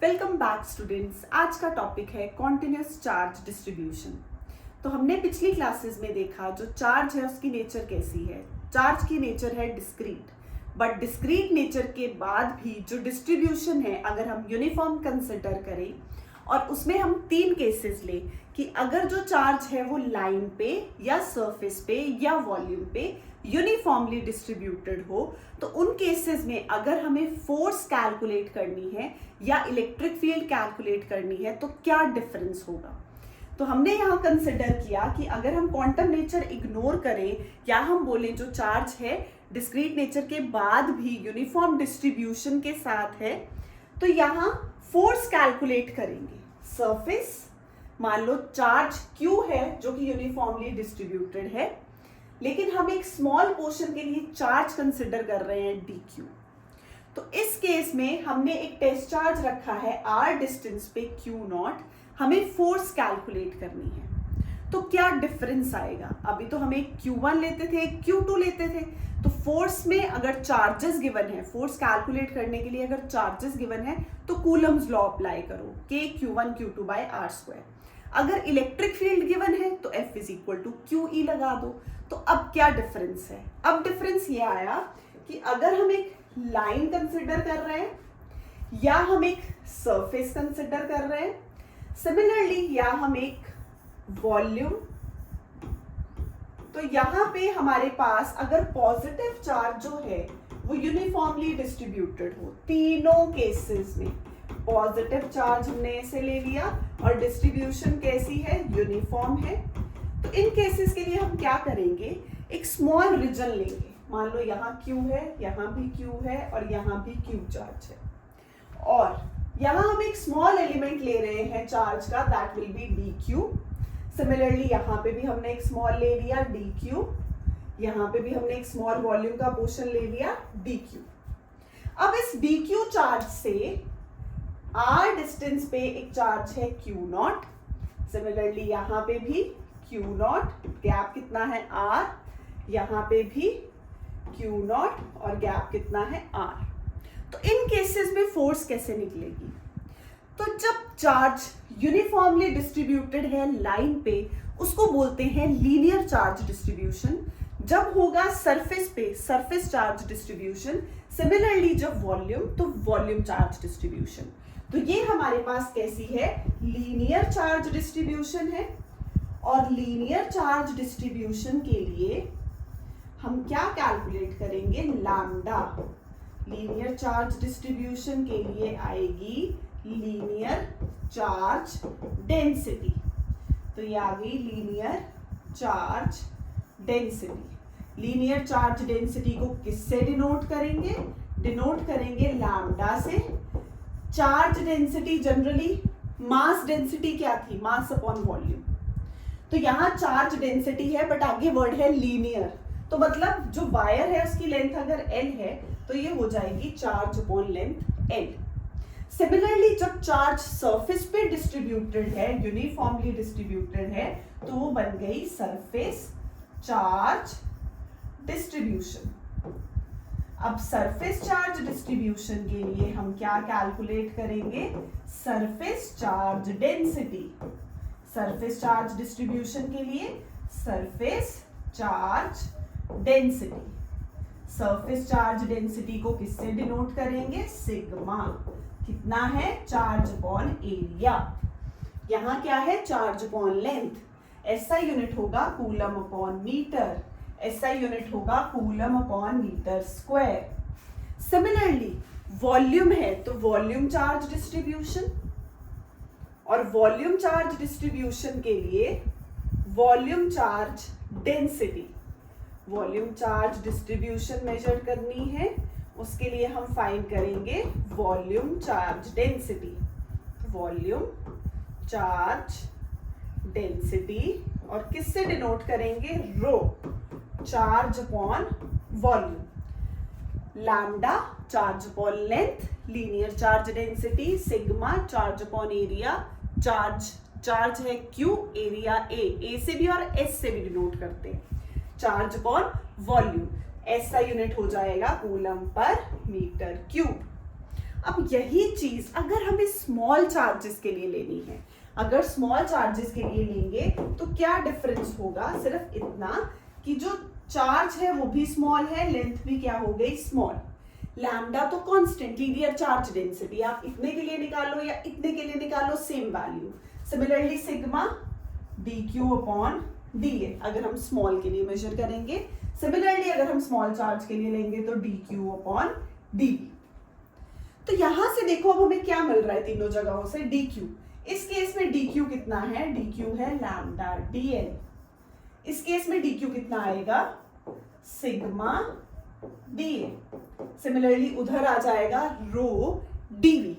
Welcome back students. आज का topic है कॉन्टिन्यूस चार्ज डिस्ट्रीब्यूशन। तो हमने पिछली क्लासेस में देखा जो चार्ज है उसकी नेचर कैसी है। चार्ज की नेचर है डिस्क्रीट, बट डिस्क्रीट नेचर के बाद भी जो डिस्ट्रीब्यूशन है अगर हम यूनिफॉर्म कंसिडर करें और उसमें हम तीन केसेस ले कि अगर जो चार्ज है वो लाइन पे या सरफेस पे या वॉल्यूम पे यूनिफॉर्मली डिस्ट्रीब्यूटेड हो, तो उन केसेस में अगर हमें फोर्स कैलकुलेट करनी है या इलेक्ट्रिक फील्ड कैलकुलेट करनी है तो क्या डिफरेंस होगा। तो हमने यहाँ कंसिडर किया कि अगर हम क्वांटम नेचर इग्नोर करें या हम बोलें जो चार्ज है डिस्क्रीट नेचर के बाद भी यूनिफॉर्म डिस्ट्रीब्यूशन के साथ है, तो यहाँ फोर्स कैलकुलेट करेंगे। सरफेस मान लो चार्ज Q है जो कि यूनिफॉर्मली डिस्ट्रीब्यूटेड है, लेकिन हम एक स्मॉल पोर्शन के लिए चार्ज कंसिडर कर रहे हैं dq। तो इस केस में हमने एक टेस्ट चार्ज रखा है r डिस्टेंस पे Q0, हमें फोर्स कैलकुलेट करनी है। तो क्या डिफरेंस आएगा। अभी तो हम एक Q1 लेते थे, एक Q2 लेते थे, तो फोर्स में अगर चार्जेस गिवन है, फोर्स कैलकुलेट करने के लिए अगर चार्जेस गिवन है तो कूलम्स लॉ अप्लाई करो, K Q1 Q2 by r²। अगर इलेक्ट्रिक फील्ड गिवन है तो F is equal to QE लगा दो। तो अब क्या डिफरेंस है। अब डिफरेंस ये आया कि अगर हम एक लाइन कंसिडर कर रहे हैं या हम एक सरफेस कंसिडर कर रहे हैं, सिमिलरली या हम एक वॉल्यूम, तो यहां पे हमारे पास अगर पॉजिटिव चार्ज जो है वो यूनिफॉर्मली डिस्ट्रीब्यूटेड हो, तीनों केसेस में पॉजिटिव चार्ज हमने ऐसे ले लिया और डिस्ट्रीब्यूशन कैसी है, यूनिफॉर्म है, तो इन केसेस के लिए हम क्या करेंगे, एक स्मॉल रीजन लेंगे। मान लो यहाँ Q है, यहाँ भी Q है और यहाँ भी Q चार्ज है, और यहाँ हम एक स्मॉल एलिमेंट ले रहे हैं चार्ज का, that will be dq। Similarly यहाँ पे भी हमने एक स्मॉल ले लिया dq, यहाँ पे भी हमने एक स्मॉल वॉल्यूम का पोर्शन ले लिया dq। अब इस dq चार्ज से r डिस्टेंस पे एक चार्ज है Q0, सिमिलरली यहाँ पे भी Q0, गैप कितना है r, यहाँ पे भी Q0 और गैप कितना है r। तो इन केसेस में फोर्स कैसे निकलेगी। तो जब चार्ज यूनिफॉर्मली डिस्ट्रीब्यूटेड है लाइन पे, उसको बोलते हैं लीनियर चार्ज डिस्ट्रीब्यूशन। जब होगा सरफेस पे सरफेस चार्ज डिस्ट्रीब्यूशन, सिमिलरली जब वॉल्यूम तो वॉल्यूम चार्ज डिस्ट्रीब्यूशन। तो ये हमारे पास कैसी है, लीनियर चार्ज डिस्ट्रीब्यूशन है। और लीनियर चार्ज डिस्ट्रीब्यूशन के लिए हम क्या कैलकुलेट करेंगे, लैम्डा। लीनियर चार्ज डिस्ट्रीब्यूशन के लिए आएगी लीनियर चार्ज डेंसिटी। तो ये आ गई linear charge density. Linear charge density को किससे डिनोट करेंगे, डिनोट करेंगे लैम्डा से। Charge density generally mass density क्या थी, मास अपॉन वॉल्यूम। तो यहाँ चार्ज डेंसिटी है बट आगे वर्ड है लीनियर, तो मतलब जो वायर है उसकी लेंथ अगर L है तो ये हो जाएगी charge upon length L। Similarly जब चार्ज सरफेस पे डिस्ट्रीब्यूटेड है, यूनिफॉर्मली डिस्ट्रीब्यूटेड है, तो वो बन गई सरफेस चार्ज डिस्ट्रीब्यूशन। अब सरफेस चार्ज डिस्ट्रीब्यूशन के लिए हम क्या कैलकुलेट करेंगे, surface charge density. Surface charge distribution के लिए surface charge density. Surface charge density को किससे डिनोट करेंगे, सिग्मा। कितना है, चार्ज अपॉन एरिया। यहाँ क्या है, charge upon length. SI unit होगा coulomb upon metre, SI unit होगा coulomb upon metre square. Similarly volume है तो वॉल्यूम चार्ज डिस्ट्रीब्यूशन, और वॉल्यूम चार्ज डिस्ट्रीब्यूशन के लिए volume charge density. Volume charge distribution measure करनी है, उसके लिए हम फाइंड करेंगे volume charge density. Volume charge density और किससे डिनोट करेंगे, rho, charge upon volume. Lambda charge upon length, linear charge density, sigma charge upon area. Charge है Q, एरिया A से भी और S से भी डिनोट करते हैं, charge upon volume. SI unit हो जाएगा कूलम पर मीटर क्यूब। अब यही चीज अगर हमें स्मॉल चार्जेस के लिए लेनी है, अगर स्मॉल चार्जेस के लिए लेंगे तो क्या डिफरेंस होगा, सिर्फ इतना कि जो चार्ज है वो भी स्मॉल है, लेंथ भी क्या हो गई, स्मॉल। लैम्डा तो कांस्टेंट लीनियर चार्ज डेंसिटी, आप इतने के लिए निकालो या इतने के लिए निकालो same value. Similarly sigma dq upon dA अगर हम स्मॉल के लिए मेजर करेंगे, सिमिलरली अगर हम स्मॉल चार्ज के लिए लेंगे तो dq अपॉन dV। तो यहां से देखो अब हमें क्या मिल रहा है तीनों जगहों से, dq। इस केस में dq कितना है, dq है लैम्डा dl। इस केस में dq कितना आएगा, सिग्मा dA। सिमिलरली उधर आ जाएगा रो dV।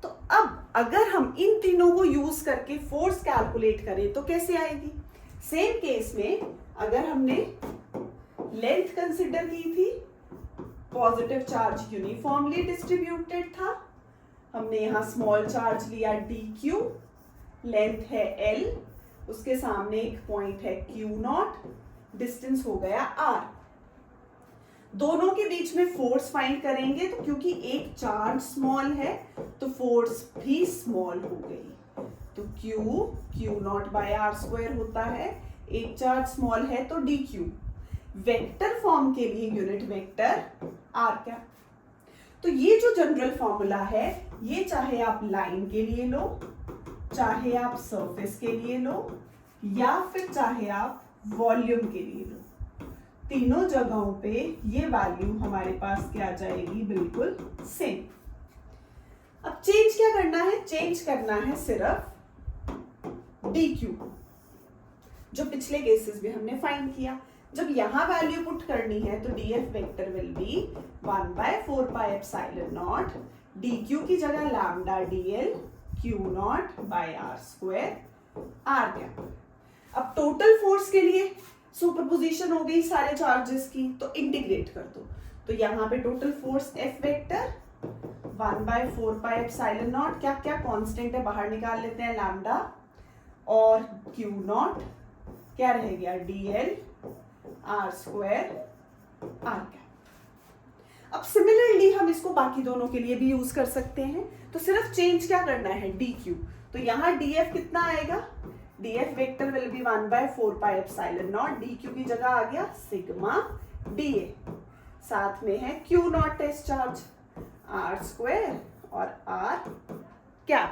तो अब अगर हम इन तीनों को यूज करके फोर्स कैलकुलेट करें तो कैसे आएगी, सेम केस में अगर हमने लेंथ कंसिडर की थी, पॉजिटिव चार्ज यूनिफॉर्मली डिस्ट्रीब्यूटेड था, हमने यहां स्मॉल चार्ज लिया dq, लेंथ है l, उसके सामने एक पॉइंट है q0, डिस्टेंस हो गया r। दोनों के बीच में फोर्स फाइंड करेंगे तो क्योंकि एक चार्ज स्मॉल है तो फोर्स भी स्मॉल हो गई, तो q naught by R square होता है, एक चार्ज स्मॉल है तो dq। वेक्टर फॉर्म के लिए यूनिट वेक्टर r क्या। तो ये जो जनरल फॉर्मूला है ये चाहे आप लाइन के लिए लो, चाहे आप सरफेस के लिए लो, या फिर चाहे आप वॉल्यूम के लिए लो, तीनों जगहों पे ये वैल्यू हमारे पास क्या आ जाएगी, बिल्कुल सेम। अब चेंज क्या करना है, चेंज करना है सिर्फ dq, जो पिछले केसेस में हमने फाइंड किया। जब यहां वैल्यू पुट करनी है तो df vector will be 1/4 pi epsilon naught, dq की जगह lambda dl q0 by r square r cap. अब टोटल फोर्स के लिए सुपरपोजिशन हो गई सारे चार्जेस की, तो इंटीग्रेट कर दो, तो यहाँ पे total force F vector 1/4 pi epsilon not, क्या क्या कांस्टेंट है बाहर निकाल लेते हैं, लैम्डा, और Q0 क्या रह गया, dl r square r cap. अब सिमिलरली हम इसको बाकी दोनों के लिए भी यूज कर सकते हैं, तो सिर्फ चेंज क्या करना है, dq। तो यहाँ df कितना आएगा, df vector will be 1/4 pi epsilon naught, dq की जगह आ गया सिग्मा dA, साथ में है q0 test charge r square और r कैप।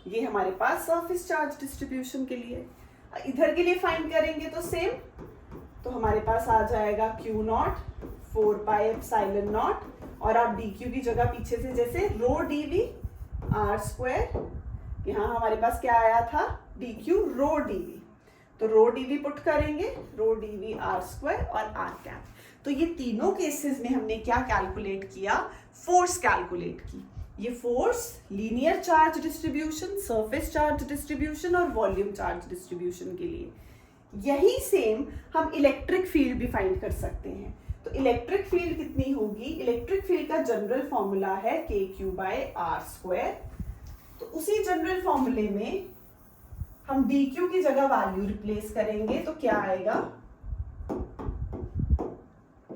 ये हमारे पास सरफेस चार्ज डिस्ट्रीब्यूशन के लिए। इधर के लिए फाइंड करेंगे तो सेम, तो हमारे पास आ जाएगा q0 4 पाई एप्सिलॉन नॉट, और आप dq की जगह पीछे से जैसे रो dv r स्क्वायर, यहाँ हमारे पास क्या आया था, dq रो dv, तो रो dv पुट करेंगे, रो dv r स्क्वायर और r कैप। तो ये तीनों केसेस में हमने क्या कैलकुलेट किया, फोर्स कैलकुलेट की। ये force linear charge distribution, surface charge distribution और वॉल्यूम चार्ज डिस्ट्रीब्यूशन के लिए। यही सेम हम इलेक्ट्रिक फील्ड भी फाइंड कर सकते हैं। तो इलेक्ट्रिक फील्ड कितनी होगी, इलेक्ट्रिक फील्ड का जनरल फॉर्मूला है kq/r²। तो उसी जनरल फॉर्मूले में हम dq की जगह वैल्यू रिप्लेस करेंगे तो क्या आएगा,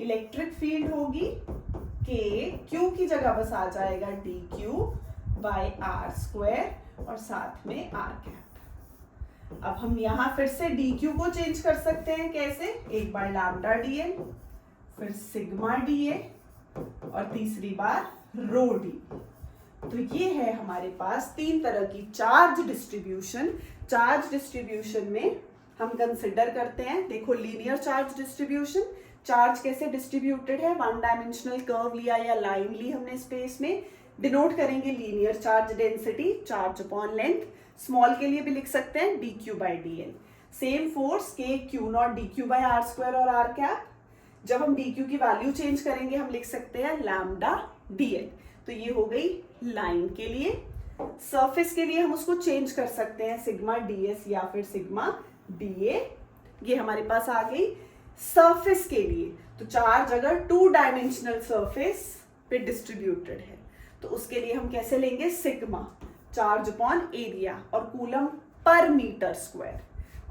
इलेक्ट्रिक फील्ड होगी k, q की जगह बस आ जाएगा dq/r² और साथ में r कैप। अब हम यहां फिर से dq को चेंज कर सकते हैं, कैसे, एक बार लैम्डा dl, फिर सिग्मा dA और तीसरी बार रो d। तो ये है हमारे पास तीन तरह की चार्ज डिस्ट्रीब्यूशन। चार्ज डिस्ट्रीब्यूशन में हम कंसिडर करते हैं, देखो लीनियर चार्ज डिस्ट्रीब्यूशन, चार्ज कैसे डिस्ट्रीब्यूटेड है, वन डायमेंशनल कर्व लिया या लाइन ली हमने स्पेस में, डिनोट करेंगे linear charge density, charge upon length. Small के लिए भी लिख सकते हैं dq/dl। Same force k q0 dq/r² और r कैप। जब हम dq की वैल्यू चेंज करेंगे हम लिख सकते हैं लैम्डा dl। तो ये हो गई लाइन के लिए। सरफेस के लिए हम उसको चेंज कर सकते हैं सिग्मा ds या फिर सिग्मा dA। ये हमारे पास आ गई सरफेस के लिए। तो चार्ज अगर 2 डायमेंशनल सरफेस पे डिस्ट्रीब्यूटेड है तो उसके लिए हम कैसे लेंगे, सिग्मा चार्ज अपॉन एरिया और कूलम पर मीटर स्क्वायर।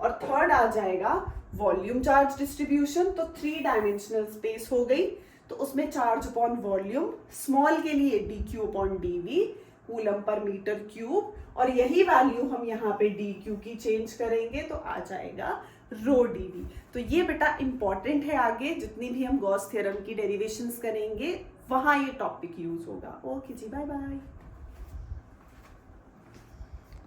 और थर्ड आ जाएगा वॉल्यूम चार्ज डिस्ट्रीब्यूशन, तो 3 डायमेंशनल स्पेस हो गई तो उसमें चार्ज अपॉन वॉल्यूम, स्मॉल के लिए D Q upon D V, coulomb पर मीटर क्यूब, और यही वैल्यू हम यहाँ पे डी क्यू की चेंज करेंगे तो आ जाएगा रो डी वी। तो ये बेटा इंपॉर्टेंट है, आगे जितनी भी हम गॉस थ्योरम की डेरिवेशंस करेंगे वहां ये टॉपिक यूज होगा। ओके जी, बाय बाय।